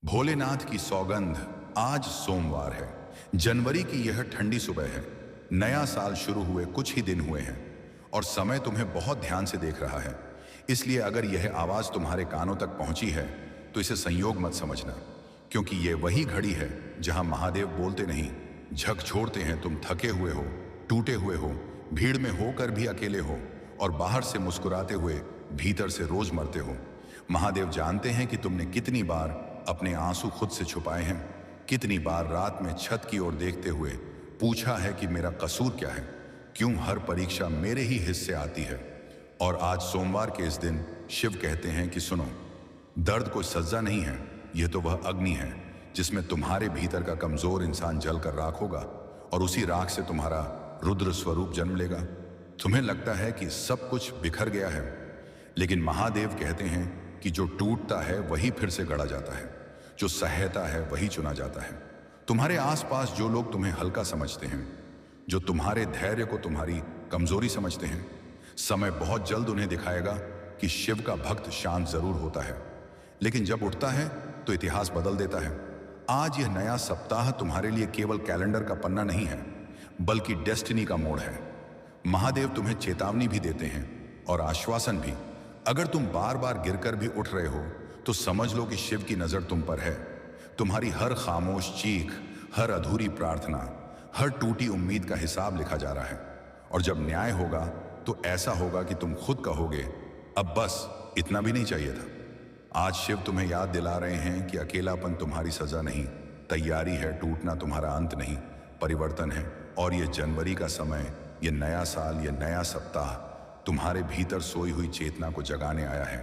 भोलेनाथ की सौगंध। आज सोमवार है। जनवरी की यह ठंडी सुबह है। नया साल शुरू हुए कुछ ही दिन हुए हैं और समय तुम्हें बहुत ध्यान से देख रहा है। इसलिए अगर यह आवाज तुम्हारे कानों तक पहुंची है तो इसे संयोग मत समझना, क्योंकि यह वही घड़ी है जहां महादेव बोलते नहीं, झकझोरते हैं। तुम थके हुए हो, टूटे हुए हो, भीड़ में होकर भी अकेले हो और बाहर से मुस्कुराते हुए भीतर से रोज मरते हो। महादेव जानते हैं कि तुमने कितनी बार अपने आंसू खुद से छुपाए हैं, कितनी बार रात में छत की ओर देखते हुए पूछा है कि मेरा कसूर क्या है, क्यों हर परीक्षा मेरे ही हिस्से आती है। और आज सोमवार के इस दिन शिव कहते हैं कि सुनो, दर्द कोई सज्जा नहीं है, यह तो वह अग्नि है जिसमें तुम्हारे भीतर का कमजोर इंसान जलकर राख होगा और उसी राख से तुम्हारा रुद्र स्वरूप जन्म लेगा। तुम्हें लगता है कि सब कुछ बिखर गया है, लेकिन महादेव कहते हैं कि जो टूटता है वही फिर से गढ़ा जाता है, जो सहता है वही चुना जाता है। तुम्हारे आसपास जो लोग तुम्हें हल्का समझते हैं, जो तुम्हारे धैर्य को तुम्हारी कमजोरी समझते हैं, समय बहुत जल्द उन्हें दिखाएगा कि शिव का भक्त शांत जरूर होता है, लेकिन जब उठता है तो इतिहास बदल देता है। आज यह नया सप्ताह तुम्हारे लिए केवल कैलेंडर का पन्ना नहीं है, बल्कि डेस्टिनी का मोड़ है। महादेव तुम्हें चेतावनी भी देते हैं और आश्वासन भी। अगर तुम बार बार गिरकर भी उठ रहे हो तो समझ लो कि शिव की नजर तुम पर है। तुम्हारी हर खामोश चीख, हर अधूरी प्रार्थना, हर टूटी उम्मीद का हिसाब लिखा जा रहा है। और जब न्याय होगा तो ऐसा होगा कि तुम खुद कहोगे, अब बस इतना भी नहीं चाहिए था। आज शिव तुम्हें याद दिला रहे हैं कि अकेलापन तुम्हारी सजा नहीं, तैयारी है। टूटना तुम्हारा अंत नहीं, परिवर्तन है। और यह जनवरी का समय, यह नया साल, यह नया सप्ताह तुम्हारे भीतर सोई हुई चेतना को जगाने आया है।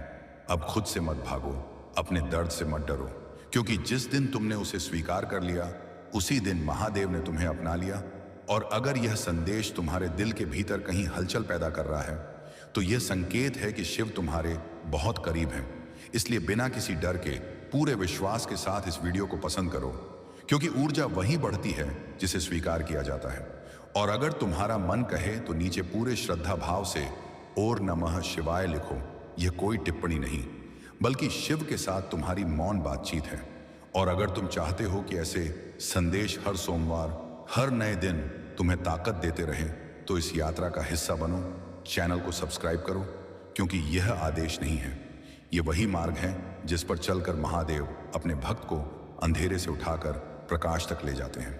अब खुद से मत भागो, अपने दर्द से मत डरो, क्योंकि जिस दिन तुमने उसे स्वीकार कर लिया उसी दिन महादेव ने तुम्हें अपना लिया। और अगर यह संदेश तुम्हारे दिल के भीतर कहीं हलचल पैदा कर रहा है तो यह संकेत है कि शिव तुम्हारे बहुत करीब हैं। इसलिए बिना किसी डर के, पूरे विश्वास के साथ इस वीडियो को पसंद करो, क्योंकि ऊर्जा वही बढ़ती है जिसे स्वीकार किया जाता है। और अगर तुम्हारा मन कहे तो नीचे पूरे श्रद्धा भाव से ओर नमः शिवाय लिखो। यह कोई टिप्पणी नहीं, बल्कि शिव के साथ तुम्हारी मौन बातचीत है। और अगर तुम चाहते हो कि ऐसे संदेश हर सोमवार, हर नए दिन तुम्हें ताकत देते रहें, तो इस यात्रा का हिस्सा बनो। चैनल को सब्सक्राइब करो, क्योंकि यह आदेश नहीं है, यह वही मार्ग है जिस पर चलकर महादेव अपने भक्त को अंधेरे से उठाकर प्रकाश तक ले जाते हैं।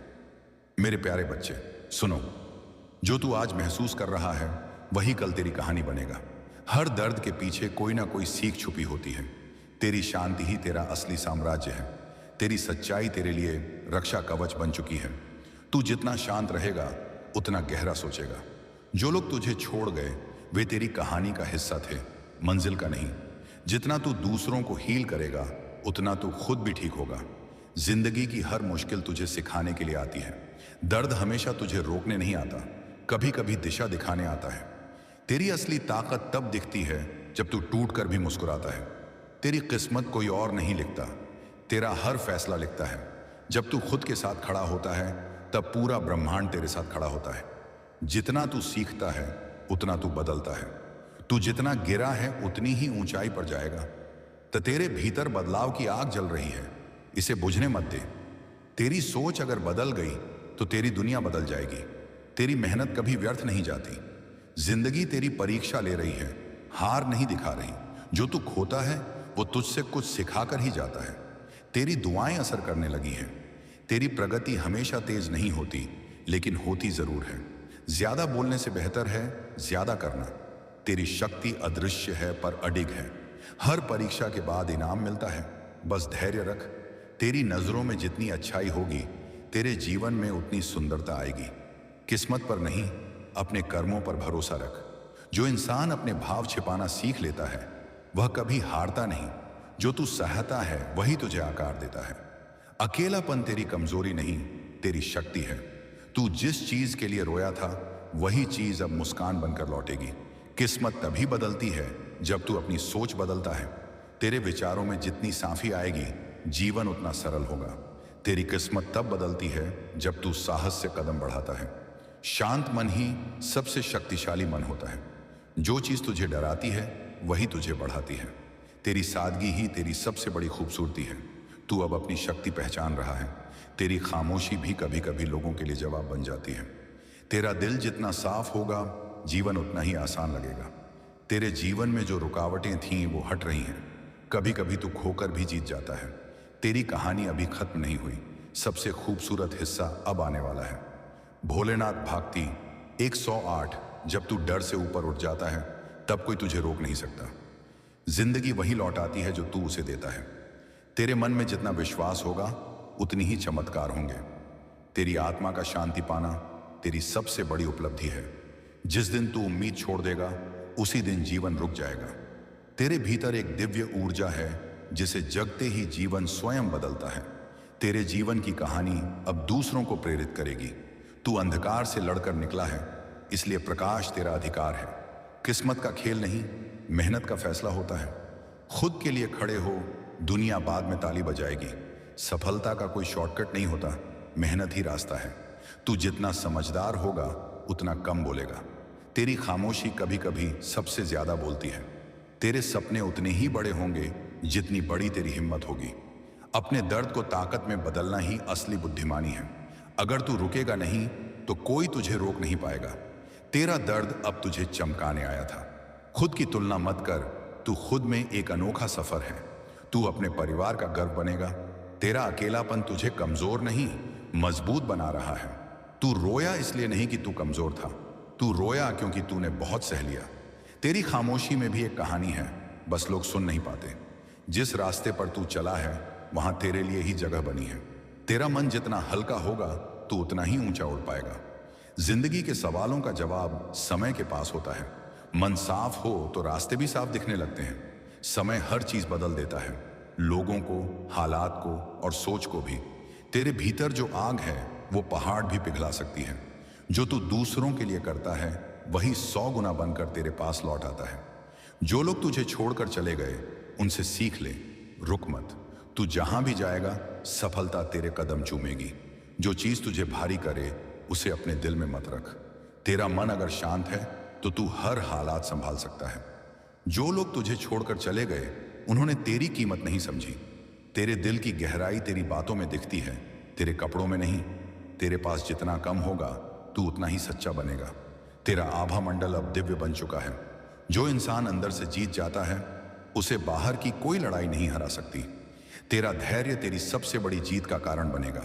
मेरे प्यारे बच्चे, सुनो, जो तू आज महसूस कर रहा है वही कल तेरी कहानी बनेगा। हर दर्द के पीछे कोई ना कोई सीख छुपी होती है। तेरी शांति ही तेरा असली साम्राज्य है। तेरी सच्चाई तेरे लिए रक्षा कवच बन चुकी है। तू जितना शांत रहेगा उतना गहरा सोचेगा। जो लोग तुझे छोड़ गए वे तेरी कहानी का हिस्सा थे, मंजिल का नहीं। जितना तू दूसरों को हील करेगा उतना तू खुद भी ठीक होगा। जिंदगी की हर मुश्किल तुझे सिखाने के लिए आती है। दर्द हमेशा तुझे रोकने नहीं आता, कभी कभी दिशा दिखाने आता है। तेरी असली ताकत तब दिखती है जब तू टूट कर भी मुस्कुराता है। तेरी किस्मत कोई और नहीं लिखता, तेरा हर फैसला लिखता है। जब तू खुद के साथ खड़ा होता है तब पूरा ब्रह्मांड तेरे साथ खड़ा होता है। जितना तू सीखता है उतना तू बदलता है। तू जितना गिरा है उतनी ही ऊंचाई पर जाएगा। तो तेरे भीतर बदलाव की आग जल रही है, इसे बुझने मत दे। तेरी सोच अगर बदल गई तो तेरी दुनिया बदल जाएगी। तेरी मेहनत कभी व्यर्थ नहीं जाती। जिंदगी तेरी परीक्षा ले रही है, हार नहीं दिखा रही। जो तू खोता है वो तुझसे कुछ सिखाकर ही जाता है। तेरी दुआएं असर करने लगी हैं। तेरी प्रगति हमेशा तेज नहीं होती, लेकिन होती जरूर है। ज्यादा बोलने से बेहतर है ज्यादा करना। तेरी शक्ति अदृश्य है पर अडिग है। हर परीक्षा के बाद इनाम मिलता है, बस धैर्य रख। तेरी नजरों में जितनी अच्छाई होगी तेरे जीवन में उतनी सुंदरता आएगी। किस्मत पर नहीं, अपने कर्मों पर भरोसा रख। जो इंसान अपने भाव छिपाना सीख लेता है वह कभी हारता नहीं। जो तू सहता है वही तुझे आकार देता है। अकेलापन तेरी कमजोरी नहीं, तेरी शक्ति है। तू जिस चीज के लिए रोया था वही चीज अब मुस्कान बनकर लौटेगी। किस्मत तभी बदलती है जब तू अपनी सोच बदलता है। तेरे विचारों में जितनी साफी आएगी जीवन उतना सरल होगा। तेरी किस्मत तब बदलती है जब तू साहस से कदम बढ़ाता है। शांत मन ही सबसे शक्तिशाली मन होता है। जो चीज तुझे डराती है वही तुझे बढ़ाती है। तेरी सादगी ही तेरी सबसे बड़ी खूबसूरती है। तू अब अपनी शक्ति पहचान रहा है। तेरी खामोशी भी कभी कभी लोगों के लिए जवाब बन जाती है। तेरा दिल जितना साफ होगा, जीवन उतना ही आसान लगेगा। तेरे जीवन में जो रुकावटें थीं वो हट रही हैं। कभी कभी तू खोकर भी जीत जाता है। तेरी कहानी अभी खत्म नहीं हुई। सबसे खूबसूरत हिस्सा अब आने वाला है। भोलेनाथ भागती 108। जब तू डर से ऊपर उठ जाता है तब कोई तुझे रोक नहीं सकता। जिंदगी वही लौटाती है जो तू उसे देता है। तेरे मन में जितना विश्वास होगा उतनी ही चमत्कार होंगे। तेरी आत्मा का शांति पाना तेरी सबसे बड़ी उपलब्धि है। जिस दिन तू उम्मीद छोड़ देगा उसी दिन जीवन रुक जाएगा। तेरे भीतर एक दिव्य ऊर्जा है जिसे जगते ही जीवन स्वयं बदलता है। तेरे जीवन की कहानी अब दूसरों को प्रेरित करेगी। तू अंधकार से लड़कर निकला है, इसलिए प्रकाश तेरा अधिकार है। किस्मत का खेल नहीं, मेहनत का फैसला होता है। खुद के लिए खड़े हो, दुनिया बाद में ताली बजाएगी। सफलता का कोई शॉर्टकट नहीं होता, मेहनत ही रास्ता है। तू जितना समझदार होगा उतना कम बोलेगा। तेरी खामोशी कभी कभी सबसे ज्यादा बोलती है। तेरे सपने उतने ही बड़े होंगे जितनी बड़ी तेरी हिम्मत होगी। अपने दर्द को ताकत में बदलना ही असली बुद्धिमानी है। अगर तू रुकेगा नहीं तो कोई तुझे रोक नहीं पाएगा। तेरा दर्द अब तुझे चमकाने आया था। खुद की तुलना मत कर, तू खुद में एक अनोखा सफर है। तू अपने परिवार का गर्व बनेगा। तेरा अकेलापन तुझे कमजोर नहीं, मजबूत बना रहा है। तू रोया इसलिए नहीं कि तू कमजोर था, तू रोया क्योंकि तूने बहुत सह लिया। तेरी खामोशी में भी एक कहानी है, बस लोग सुन नहीं पाते। जिस रास्ते पर तू चला है वहां तेरे लिए ही जगह बनी है। तेरा मन जितना हल्का होगा तू उतना ही ऊंचा उड़ पाएगा। जिंदगी के सवालों का जवाब समय के पास होता है। मन साफ हो तो रास्ते भी साफ दिखने लगते हैं। समय हर चीज बदल देता है, लोगों को, हालात को और सोच को भी। तेरे भीतर जो आग है वो पहाड़ भी पिघला सकती है। जो तू दूसरों के लिए करता है वही 100 गुना बनकर तेरे पास लौट आता है। जो लोग तुझे छोड़कर चले गए उनसे सीख ले, रुक मत। तू जहां भी जाएगा सफलता तेरे कदम चूमेगी। जो चीज तुझे भारी करे उसे अपने दिल में मत रख। तेरा मन अगर शांत है तो तू हर हालात संभाल सकता है। जो लोग तुझे छोड़कर चले गए उन्होंने तेरी कीमत नहीं समझी। तेरे दिल की गहराई तेरी बातों में दिखती है, तेरे कपड़ों में नहीं। तेरे पास जितना कम होगा तू उतना ही सच्चा बनेगा। तेरा आभा मंडल अब दिव्य बन चुका है। जो इंसान अंदर से जीत जाता है उसे बाहर की कोई लड़ाई नहीं हरा सकती। तेरा धैर्य तेरी सबसे बड़ी जीत का कारण बनेगा।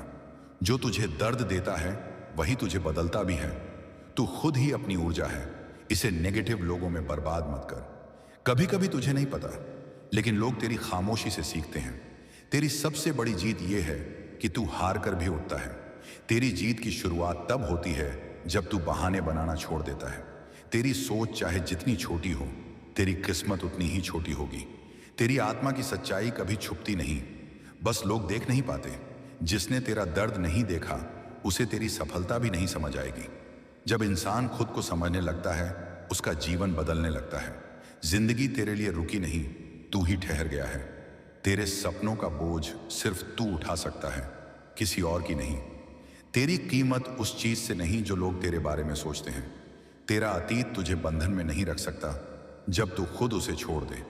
जो तुझे दर्द देता है वही तुझे बदलता भी है। तू खुद ही अपनी ऊर्जा है, इसे नेगेटिव लोगों में बर्बाद मत कर। कभी कभी तुझे नहीं पता, लेकिन लोग तेरी खामोशी से सीखते हैं। तेरी सबसे बड़ी जीत यह है कि तू हार कर भी उठता है। तेरी जीत की शुरुआत तब होती है जब तू बहाने बनाना छोड़ देता है। तेरी सोच चाहे जितनी छोटी हो, तेरी किस्मत उतनी ही छोटी होगी। तेरी आत्मा की सच्चाई कभी छुपती नहीं, बस लोग देख नहीं पाते। जिसने तेरा दर्द नहीं देखा उसे तेरी सफलता भी नहीं समझ आएगी। जब इंसान खुद को समझने लगता है उसका जीवन बदलने लगता है। जिंदगी तेरे लिए रुकी नहीं, तू ही ठहर गया है। तेरे सपनों का बोझ सिर्फ तू उठा सकता है, किसी और की नहीं। तेरी कीमत उस चीज से नहीं जो लोग तेरे बारे में सोचते हैं। तेरा अतीत तुझे बंधन में नहीं रख सकता जब तू खुद उसे छोड़ दे।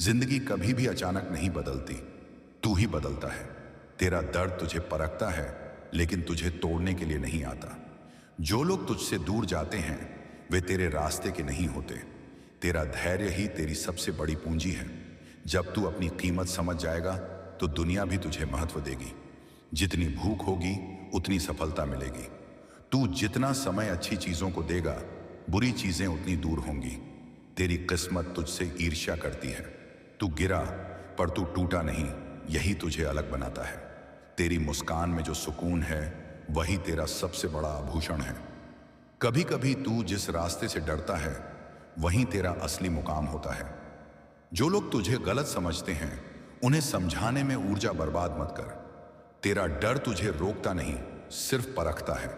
जिंदगी कभी भी अचानक नहीं बदलती, तू ही बदलता है। तेरा दर्द तुझे परखता है लेकिन तुझे तोड़ने के लिए नहीं आता। जो लोग तुझसे दूर जाते हैं वे तेरे रास्ते के नहीं होते। तेरा धैर्य ही तेरी सबसे बड़ी पूंजी है। जब तू अपनी कीमत समझ जाएगा तो दुनिया भी तुझे महत्व देगी। जितनी भूख होगी उतनी सफलता मिलेगी। तू जितना समय अच्छी चीजों को देगा बुरी चीजें उतनी दूर होंगी। तेरी किस्मत तुझसे ईर्ष्या करती है। तू गिरा पर तू टूटा नहीं, यही तुझे अलग बनाता है। तेरी मुस्कान में जो सुकून है वही तेरा सबसे बड़ा आभूषण है। कभी कभी तू जिस रास्ते से डरता है वहीं तेरा असली मुकाम होता है। जो लोग तुझे गलत समझते हैं उन्हें समझाने में ऊर्जा बर्बाद मत कर। तेरा डर तुझे रोकता नहीं, सिर्फ परखता है।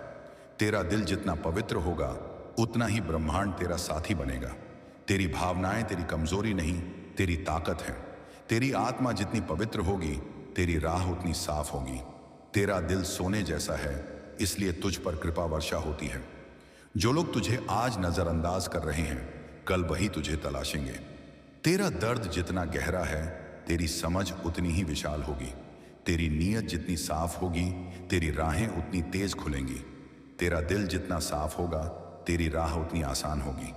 तेरा दिल जितना पवित्र होगा उतना ही ब्रह्मांड तेरा साथी बनेगा। तेरी भावनाएं तेरी कमजोरी नहीं, तेरी ताकत है। तेरी आत्मा जितनी पवित्र होगी तेरी राह उतनी साफ होगी। तेरा दिल सोने जैसा है, इसलिए तुझ पर कृपा वर्षा होती है। जो लोग तुझे आज नजरअंदाज कर रहे हैं कल वही तुझे तलाशेंगे। तेरा दर्द जितना गहरा है तेरी समझ उतनी ही विशाल होगी। तेरी नीयत जितनी साफ होगी, तेरी राहें उतनी तेज खुलेंगी। तेरा दिल जितना साफ होगा, तेरी राह उतनी आसान होगी।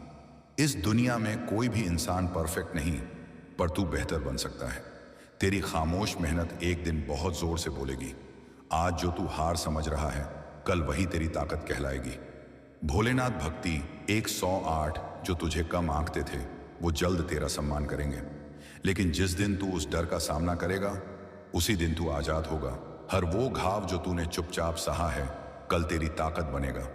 इस दुनिया में कोई भी इंसान परफेक्ट नहीं, पर तू बेहतर बन सकता है। तेरी खामोश मेहनत एक दिन बहुत जोर से बोलेगी। आज जो तू हार समझ रहा है, कल वही तेरी ताकत कहलाएगी। भोलेनाथ भक्ति 108 जो तुझे कम आंकते थे, वो जल्द तेरा सम्मान करेंगे। लेकिन जिस दिन तू उस डर का सामना करेगा, उसी दिन तू आजाद होगा। हर वो घाव जो तूने चुपचाप सहा है, कल तेरी ताकत बनेगा।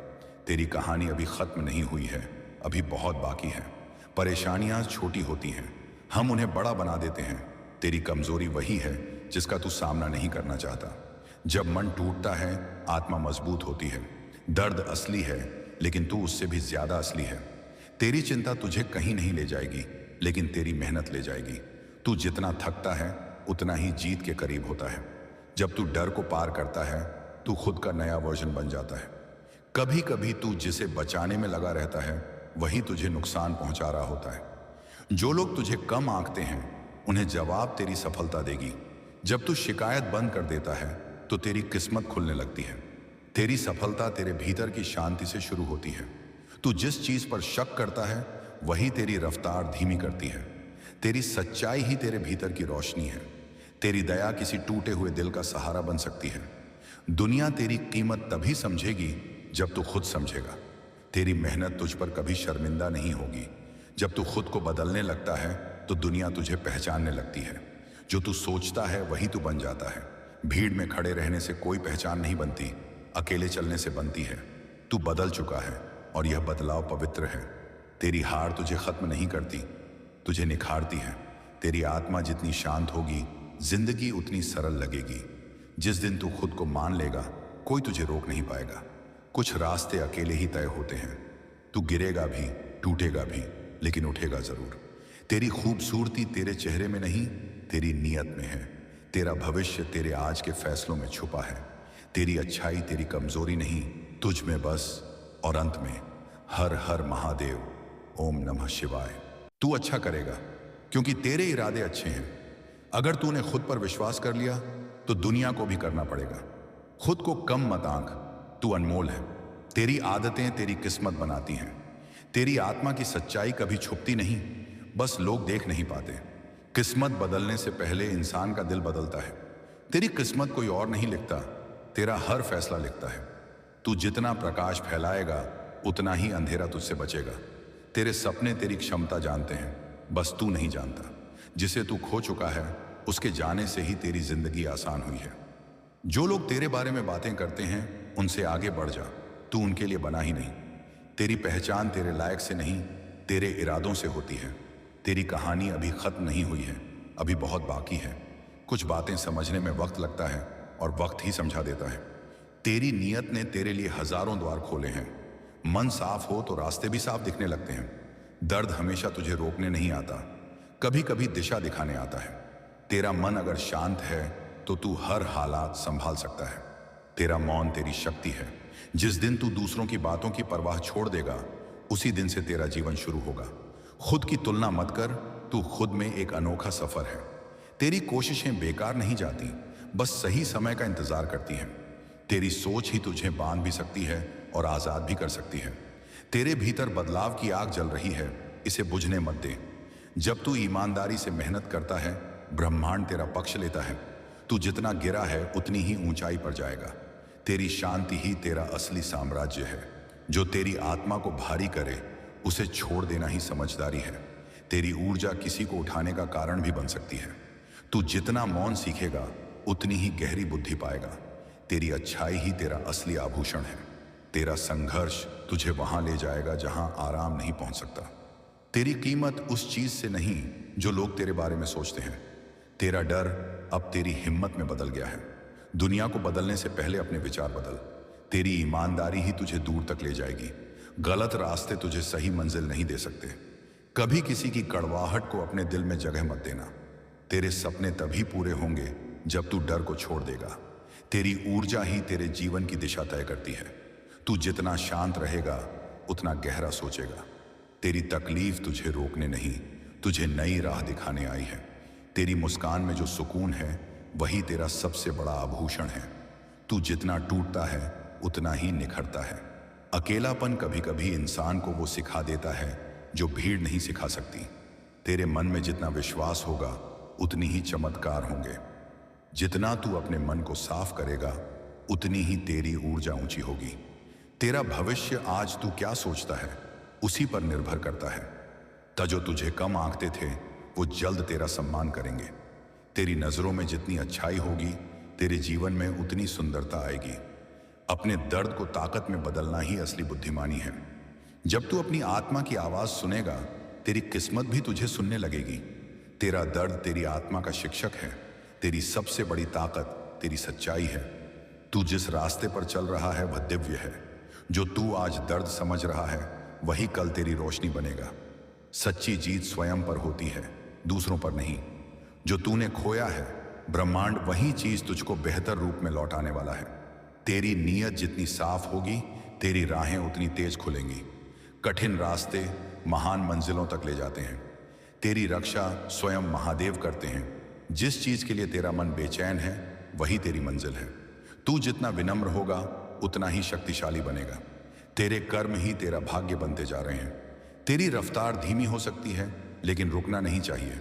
तेरी कहानी अभी खत्म नहीं हुई है, अभी बहुत बाकी है। परेशानियां छोटी होती हैं, हम उन्हें बड़ा बना देते हैं। तेरी कमजोरी वही है जिसका तू सामना नहीं करना चाहता। जब मन टूटता है, आत्मा मजबूत होती है। दर्द असली है, लेकिन तू उससे भी ज्यादा असली है। तेरी चिंता तुझे कहीं नहीं ले जाएगी, लेकिन तेरी मेहनत ले जाएगी। तू जितना थकता है, उतना ही जीत के करीब होता है। जब तू डर को पार करता है, तू खुद का नया वर्जन बन जाता है। कभी कभी तू जिसे बचाने में लगा रहता है, वही तुझे नुकसान पहुंचा रहा होता है। जो लोग तुझे कम आंकते हैं, उन्हें जवाब तेरी सफलता देगी। जब तू शिकायत बंद कर देता है, तो तेरी किस्मत खुलने लगती है। तेरी सफलता तेरे भीतर की शांति से शुरू होती है। तू जिस चीज पर शक करता है, वही तेरी रफ्तार धीमी करती है। तेरी सच्चाई ही तेरे भीतर की रोशनी है। तेरी दया किसी टूटे हुए दिल का सहारा बन सकती है। दुनिया तेरी कीमत तभी समझेगी जब तू खुद समझेगा। तेरी मेहनत तुझ पर कभी शर्मिंदा नहीं होगी। जब तू खुद को बदलने लगता है, तो दुनिया तुझे पहचानने लगती है। जो तू सोचता है, वही तू बन जाता है। भीड़ में खड़े रहने से कोई पहचान नहीं बनती, अकेले चलने से बनती है। तू बदल चुका है, और यह बदलाव पवित्र है। तेरी हार तुझे खत्म नहीं करती, तुझे निखारती है। तेरी आत्मा जितनी शांत होगी, जिंदगी उतनी सरल लगेगी। जिस दिन तू खुद को मान लेगा, कोई तुझे रोक नहीं पाएगा। कुछ रास्ते अकेले ही तय होते हैं। तू गिरेगा भी, टूटेगा भी, लेकिन उठेगा जरूर। तेरी खूबसूरती तेरे चेहरे में नहीं, तेरी नीयत में है। तेरा भविष्य तेरे आज के फैसलों में छुपा है। तेरी अच्छाई तेरी कमजोरी नहीं, तुझ में बस। और अंत में, हर हर महादेव, ओम नमः शिवाय। तू अच्छा करेगा, क्योंकि तेरे इरादे अच्छे हैं। अगर तूने खुद पर विश्वास कर लिया, तो दुनिया को भी करना पड़ेगा। खुद को कम मत आंक, तू अनमोल है। तेरी आदतें तेरी किस्मत बनाती हैं। तेरी आत्मा की सच्चाई कभी छुपती नहीं, बस लोग देख नहीं पाते। किस्मत बदलने से पहले इंसान का दिल बदलता है। तेरी किस्मत कोई और नहीं लिखता, तेरा हर फैसला लिखता है। तू जितना प्रकाश फैलाएगा, उतना ही अंधेरा तुझसे बचेगा। तेरे सपने तेरी क्षमता जानते हैं, बस तू नहीं जानता। जिसे तू खो चुका है, उसके जाने से ही तेरी जिंदगी आसान हुई है। जो लोग तेरे बारे में बातें करते हैं, उनसे आगे बढ़ जा। तू उनके लिए बना ही नहीं। तेरी पहचान तेरे लायक से नहीं, तेरे इरादों से होती है। तेरी कहानी अभी खत्म नहीं हुई है, अभी बहुत बाकी है। कुछ बातें समझने में वक्त लगता है, और वक्त ही समझा देता है। तेरी नीयत ने तेरे लिए हजारों द्वार खोले हैं। मन साफ हो तो रास्ते भी साफ दिखने लगते हैं। दर्द हमेशा तुझे रोकने नहीं आता, कभी कभी दिशा दिखाने आता है। तेरा मन अगर शांत है, तो तू हर हालात संभाल सकता है। तेरा मौन तेरी शक्ति है। जिस दिन तू दूसरों की बातों की परवाह छोड़ देगा, उसी दिन से तेरा जीवन शुरू होगा। खुद की तुलना मत कर, तू खुद में एक अनोखा सफर है। तेरी कोशिशें बेकार नहीं जाती, बस सही समय का इंतजार करती हैं। तेरी सोच ही तुझे बांध भी सकती है और आजाद भी कर सकती है। तेरे भीतर बदलाव की आग जल रही है, इसे बुझने मत दे। जब तू ईमानदारी से मेहनत करता है, ब्रह्मांड तेरा पक्ष लेता है। तू जितना गिरा है, उतनी ही ऊंचाई पर जाएगा। तेरी शांति ही तेरा असली साम्राज्य है। जो तेरी आत्मा को भारी करे, उसे छोड़ देना ही समझदारी है। तेरी ऊर्जा किसी को उठाने का कारण भी बन सकती है। तू जितना मौन सीखेगा, उतनी ही गहरी बुद्धि पाएगा। तेरी अच्छाई ही तेरा असली आभूषण है। तेरा संघर्ष तुझे वहां ले जाएगा जहां आराम नहीं पहुंच सकता। तेरी कीमत उस चीज से नहीं जो लोग तेरे बारे में सोचते हैं। तेरा डर अब तेरी हिम्मत में बदल गया है। दुनिया को बदलने से पहले अपने विचार बदल। तेरी ईमानदारी ही तुझे दूर तक ले जाएगी। गलत रास्ते तुझे सही मंजिल नहीं दे सकते। कभी किसी की कड़वाहट को अपने दिल में जगह मत देना। तेरे सपने तभी पूरे होंगे जब तू डर को छोड़ देगा। तेरी ऊर्जा ही तेरे जीवन की दिशा तय करती है। तू जितना शांत रहेगा, उतना गहरा सोचेगा। तेरी तकलीफ तुझे रोकने नहीं, तुझे नई राह दिखाने आई है। तेरी मुस्कान में जो सुकून है, वही तेरा सबसे बड़ा आभूषण है। तू जितना टूटता है उतना ही निखरता है। अकेलापन कभी कभी इंसान को वो सिखा देता है जो भीड़ नहीं सिखा सकती। तेरे मन में जितना विश्वास होगा उतनी ही चमत्कार होंगे। जितना तू अपने मन को साफ करेगा उतनी ही तेरी ऊर्जा ऊंची होगी। तेरा भविष्य आज तू क्या सोचता है उसी पर निर्भर करता है। जो तुझे कम आंकते थे वो जल्द तेरा सम्मान करेंगे। तेरी नजरों में जितनी अच्छाई होगी तेरे जीवन में उतनी सुंदरता आएगी। अपने दर्द को ताकत में बदलना ही असली बुद्धिमानी है। जब तू अपनी आत्मा की आवाज सुनेगा तेरी किस्मत भी तुझे सुनने लगेगी। तेरा दर्द तेरी आत्मा का शिक्षक है। तेरी सबसे बड़ी ताकत तेरी सच्चाई है। तू जिस रास्ते पर चल रहा है वह दिव्य है। जो तू आज दर्द समझ रहा है वही कल तेरी रोशनी बनेगा। सच्ची जीत स्वयं पर होती है, दूसरों पर नहीं। जो तूने खोया है ब्रह्मांड वही चीज तुझको बेहतर रूप में लौटाने वाला है। तेरी नीयत जितनी साफ होगी तेरी राहें उतनी तेज खुलेंगी। कठिन रास्ते महान मंजिलों तक ले जाते हैं। तेरी रक्षा स्वयं महादेव करते हैं। जिस चीज के लिए तेरा मन बेचैन है वही तेरी मंजिल है। तू जितना विनम्र होगा उतना ही शक्तिशाली बनेगा। तेरे कर्म ही तेरा भाग्य बनते जा रहे हैं। तेरी रफ्तार धीमी हो सकती है लेकिन रुकना नहीं चाहिए।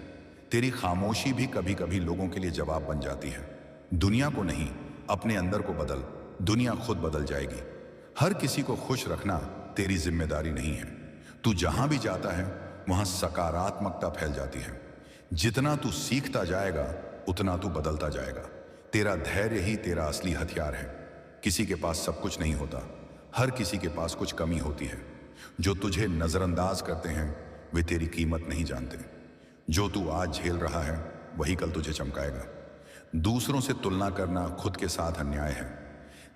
तेरी खामोशी भी कभी कभी लोगों के लिए जवाब बन जाती है। दुनिया को नहीं, अपने अंदर को बदल, दुनिया खुद बदल जाएगी। हर किसी को खुश रखना तेरी जिम्मेदारी नहीं है। तू जहां भी जाता है वहां सकारात्मकता फैल जाती है। जितना तू सीखता जाएगा उतना तू बदलता जाएगा। तेरा धैर्य ही तेरा असली हथियार है। किसी के पास सब कुछ नहीं होता, हर किसी के पास कुछ कमी होती है। जो तुझे नजरअंदाज करते हैं वे तेरी कीमत नहीं जानते। जो तू आज झेल रहा है वही कल तुझे चमकाएगा। दूसरों से तुलना करना खुद के साथ अन्याय है।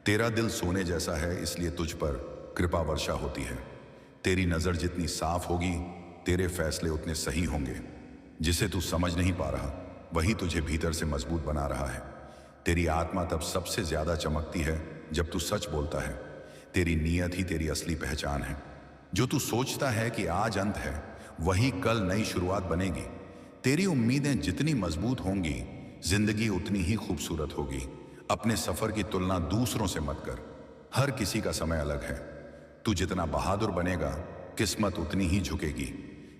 तेरा दिल सोने जैसा है इसलिए तुझ पर कृपा वर्षा होती है। तेरी नजर जितनी साफ होगी तेरे फैसले उतने सही होंगे। जिसे तू समझ नहीं पा रहा वही तुझे भीतर से मजबूत बना रहा है। तेरी आत्मा तब सबसे ज्यादा चमकती है जब तू सच बोलता है। तेरी नीयत ही तेरी असली पहचान है। जो तू सोचता है कि आज अंत है वही कल नई शुरुआत बनेगी। तेरी उम्मीदें जितनी मजबूत होंगी जिंदगी उतनी ही खूबसूरत होगी। अपने सफर की तुलना दूसरों से मत कर। हर किसी का समय अलग है। तू जितना बहादुर बनेगा किस्मत उतनी ही झुकेगी।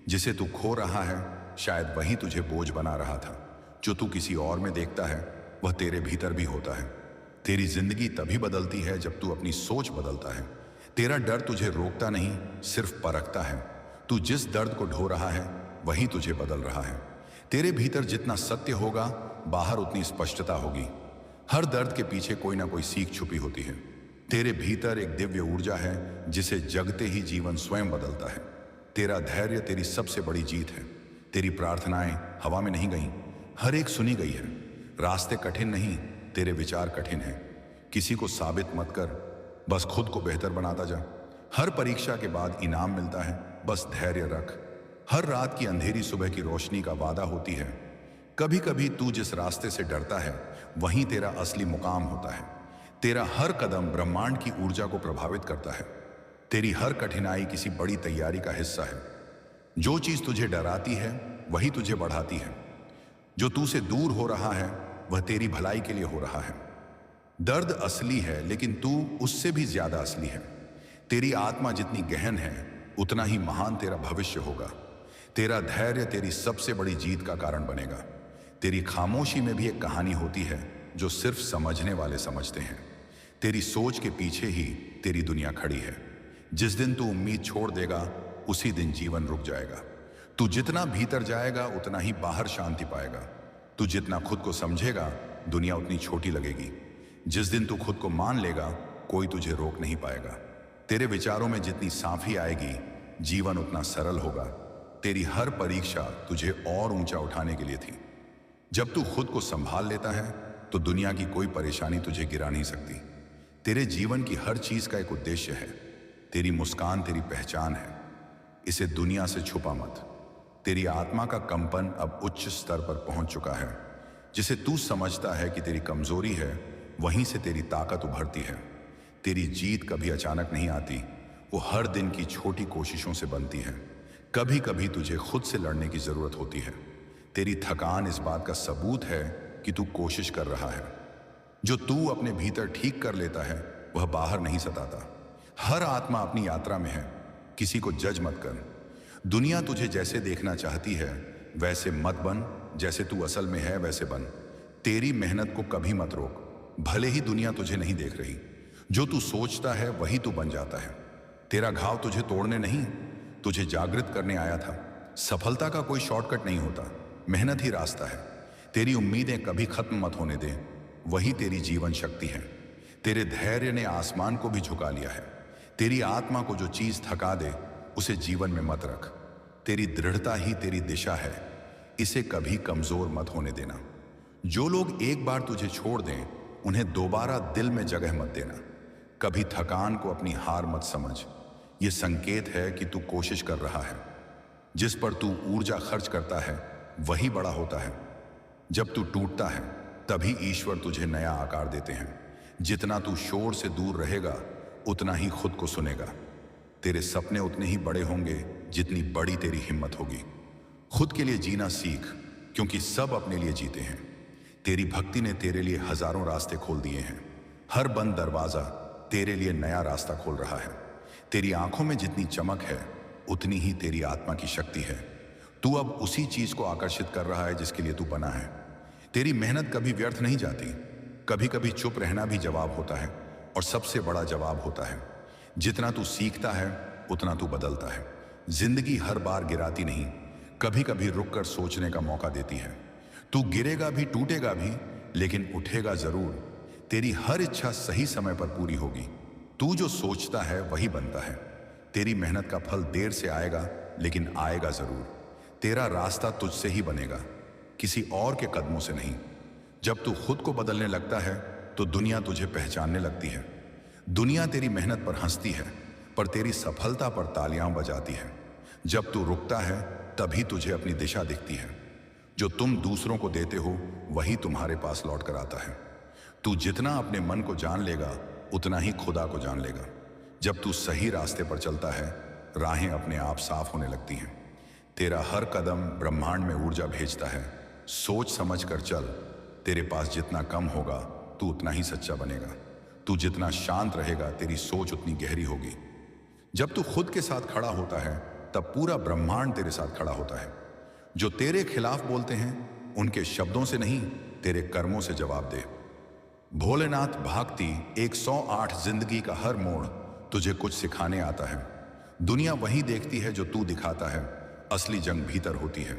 जिसे तू खो रहा है शायद वही तुझे बोझ बना रहा था। जो तू किसी और में देखता है वह तेरे भीतर भी होता है। तेरी जिंदगी तभी बदलती है जब तू अपनी सोच बदलता है। तेरा डर तुझे रोकता नहीं, सिर्फ परखता है। तू जिस दर्द को ढो रहा है वही तुझे बदल रहा है। तेरे भीतर जितना सत्य होगा बाहर उतनी स्पष्टता होगी। हर दर्द के पीछे कोई ना कोई सीख छुपी होती है। तेरे भीतर एक दिव्य ऊर्जा है जिसे जगते ही जीवन स्वयं बदलता है। तेरा धैर्य तेरी सबसे बड़ी जीत है। तेरी प्रार्थनाएं हवा में नहीं गईं, हर एक सुनी गई है। रास्ते कठिन नहीं, तेरे विचार कठिन हैं। किसी को साबित मत कर, बस खुद को बेहतर बनाता जा। हर परीक्षा के बाद इनाम मिलता है, बस धैर्य रख। हर रात की अंधेरी सुबह की रोशनी का वादा होती है। कभी कभी तू जिस रास्ते से डरता है वहीं तेरा असली मुकाम होता है। तेरा हर कदम ब्रह्मांड की ऊर्जा को प्रभावित करता है। तेरी हर कठिनाई किसी बड़ी तैयारी का हिस्सा है। जो चीज तुझे डराती है वही तुझे बढ़ाती है। जो तू से दूर हो रहा है वह तेरी भलाई के लिए हो रहा है। दर्द असली है लेकिन तू उससे भी ज्यादा असली है। तेरी आत्मा जितनी गहन है उतना ही महान तेरा भविष्य होगा। तेरा धैर्य तेरी सबसे बड़ी जीत का कारण बनेगा। तेरी खामोशी में भी एक कहानी होती है जो सिर्फ समझने वाले समझते हैं। तेरी सोच के पीछे ही तेरी दुनिया खड़ी है। जिस दिन तू उम्मीद छोड़ देगा उसी दिन जीवन रुक जाएगा। तू जितना भीतर जाएगा उतना ही बाहर शांति पाएगा। तू जितना खुद को समझेगा दुनिया उतनी छोटी लगेगी। जिस दिन तू खुद को मान लेगा कोई तुझे रोक नहीं पाएगा। तेरे विचारों में जितनी साफी आएगी जीवन उतना सरल होगा। तेरी हर परीक्षा तुझे और ऊंचा उठाने के लिए थी। जब तू खुद को संभाल लेता है तो दुनिया की कोई परेशानी तुझे गिरा नहीं सकती। तेरे जीवन की हर चीज का एक उद्देश्य है। तेरी मुस्कान तेरी पहचान है, इसे दुनिया से छुपा मत। तेरी आत्मा का कंपन अब उच्च स्तर पर पहुंच चुका है। जिसे तू समझता है कि तेरी कमजोरी है वहीं से तेरी ताकत उभरती है। तेरी जीत कभी अचानक नहीं आती, वो हर दिन की छोटी कोशिशों से बनती है। कभी कभी तुझे खुद से लड़ने की जरूरत होती है। तेरी थकान इस बात का सबूत है कि तू कोशिश कर रहा है। जो तू अपने भीतर ठीक कर लेता है वह बाहर नहीं सताता। हर आत्मा अपनी यात्रा में है, किसी को जज मत कर। दुनिया तुझे जैसे देखना चाहती है वैसे मत बन, जैसे तू असल में है वैसे बन। तेरी मेहनत को कभी मत रोक, भले ही दुनिया तुझे नहीं देख रही। जो तू सोचता है वही तू बन जाता है। तेरा घाव तुझे तोड़ने नहीं, तुझे जागृत करने आया था। सफलता का कोई शॉर्टकट नहीं होता, मेहनत ही रास्ता है। तेरी उम्मीदें कभी खत्म मत होने दे, वही तेरी जीवन शक्ति है। तेरे धैर्य ने आसमान को भी झुका लिया है। तेरी आत्मा को जो चीज थका दे उसे जीवन में मत रख। तेरी दृढ़ता ही तेरी दिशा है, इसे कभी कमजोर मत होने देना। जो लोग एक बार तुझे छोड़ दें उन्हें दोबारा दिल में जगह मत देना। कभी थकान को अपनी हार मत समझ, यह संकेत है कि तू कोशिश कर रहा है। जिस पर तू ऊर्जा खर्च करता है वही बड़ा होता है। जब तू टूटता है तभी ईश्वर तुझे नया आकार देते हैं। जितना तू शोर से दूर रहेगा उतना ही खुद को सुनेगा। तेरे सपने उतने ही बड़े होंगे जितनी बड़ी तेरी हिम्मत होगी। खुद के लिए जीना सीख, क्योंकि सब अपने लिए जीते हैं। तेरी भक्ति ने तेरे लिए हजारों रास्ते खोल दिए हैं। हर बंद दरवाजा तेरे लिए नया रास्ता खोल रहा है। तेरी आंखों में जितनी चमक है उतनी ही तेरी आत्मा की शक्ति है। तू अब उसी चीज को आकर्षित कर रहा है जिसके लिए तू बना है। तेरी मेहनत कभी व्यर्थ नहीं जाती। कभी कभी चुप रहना भी जवाब होता है, और सबसे बड़ा जवाब होता है। जितना तू सीखता है उतना तू बदलता है। जिंदगी हर बार गिराती नहीं, कभी कभी रुककर सोचने का मौका देती है। तू गिरेगा भी, टूटेगा भी, लेकिन उठेगा जरूर। तेरी हर इच्छा सही समय पर पूरी होगी। तू जो सोचता है वही बनता है। तेरी मेहनत का फल देर से आएगा, लेकिन आएगा जरूर। तेरा रास्ता तुझसे ही बनेगा, किसी और के कदमों से नहीं। जब तू खुद को बदलने लगता है तो दुनिया तुझे पहचानने लगती है। दुनिया तेरी मेहनत पर हंसती है, पर तेरी सफलता पर तालियां बजाती है। जब तू रुकता है तभी तुझे अपनी दिशा दिखती है। जो तुम दूसरों को देते हो वही तुम्हारे पास लौट कर आता है। तू जितना अपने मन को जान लेगा उतना ही खुदा को जान लेगा। जब तू सही रास्ते पर चलता है राहें अपने आप साफ होने लगती हैं। तेरा हर कदम ब्रह्मांड में ऊर्जा भेजता है। सोच समझ कर चल। तेरे पास जितना कम होगा तू उतना ही सच्चा बनेगा। तू जितना शांत रहेगा तेरी सोच उतनी गहरी होगी। जब तू खुद के साथ खड़ा होता है तब पूरा ब्रह्मांड तेरे साथ खड़ा होता है। जो तेरे खिलाफ बोलते हैं उनके शब्दों से नहीं, तेरे कर्मों से जवाब दे। भोलेनाथ भागती 108 जिंदगी का हर मोड़ तुझे कुछ सिखाने आता है। दुनिया वही देखती है जो तू दिखाता है, असली जंग भीतर होती है।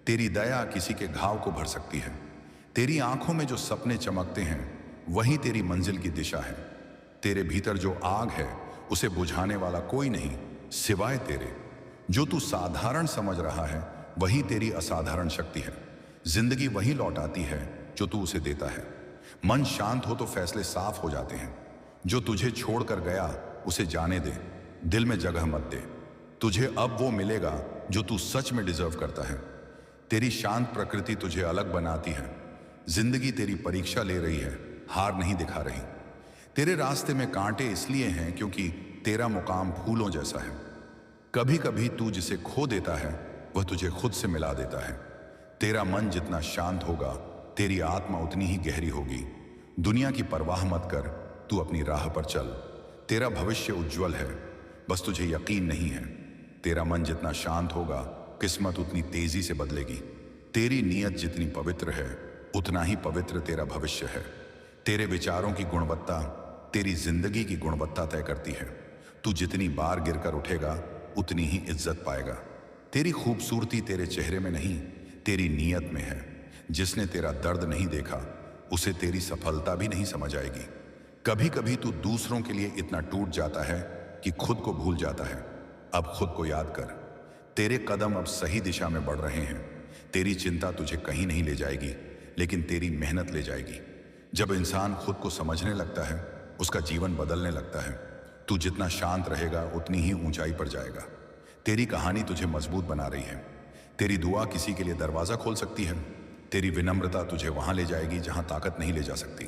तेरी दया किसी के घाव को भर सकती है। तेरी आंखों में जो सपने चमकते हैं वही तेरी मंजिल की दिशा है। तेरे भीतर जो आग है उसे बुझाने वाला कोई नहीं सिवाय तेरे। जो तू साधारण समझ रहा है वही तेरी असाधारण शक्ति है। जिंदगी वही लौट आती है जो तू उसे देता है। मन शांत हो तो फैसले साफ हो जाते हैं। जो तुझे छोड़कर गया उसे जाने दे, दिल में जगह मत दे। तुझे अब वो मिलेगा जो तू सच में डिजर्व करता है। तेरी शांत प्रकृति तुझे अलग बनाती है। जिंदगी तेरी परीक्षा ले रही है, हार नहीं दिखा रही। तेरे रास्ते में कांटे इसलिए हैं क्योंकि तेरा मुकाम फूलों जैसा है। कभी कभी तू जिसे खो देता है वह तुझे खुद से मिला देता है। तेरा मन जितना शांत होगा तेरी आत्मा उतनी ही गहरी होगी। दुनिया की परवाह मत कर, तू अपनी राह पर चल। तेरा भविष्य उज्जवल है, बस तुझे यकीन नहीं है। तेरा मन जितना शांत होगा किस्मत उतनी तेजी से बदलेगी। तेरी नीयत जितनी पवित्र है उतना ही पवित्र तेरा भविष्य है। तेरे विचारों की गुणवत्ता तेरी जिंदगी की गुणवत्ता तय करती है। तू जितनी बार गिरकर उठेगा उतनी ही इज्जत पाएगा। तेरी खूबसूरती तेरे चेहरे में नहीं, तेरी नीयत में है। जिसने तेरा दर्द नहीं देखा उसे तेरी सफलता भी नहीं समझ आएगी। कभी कभी तू दूसरों के लिए इतना टूट जाता है कि खुद को भूल जाता है। अब खुद को याद कर, तेरे कदम अब सही दिशा में बढ़ रहे हैं। तेरी चिंता तुझे कहीं नहीं ले जाएगी, लेकिन तेरी मेहनत ले जाएगी। जब इंसान खुद को समझने लगता है उसका जीवन बदलने लगता है। तू जितना शांत रहेगा उतनी ही ऊंचाई पर जाएगा। तेरी कहानी तुझे मजबूत बना रही है। तेरी दुआ किसी के लिए दरवाजा खोल सकती है। तेरी विनम्रता तुझे वहां ले जाएगी जहां ताकत नहीं ले जा सकती।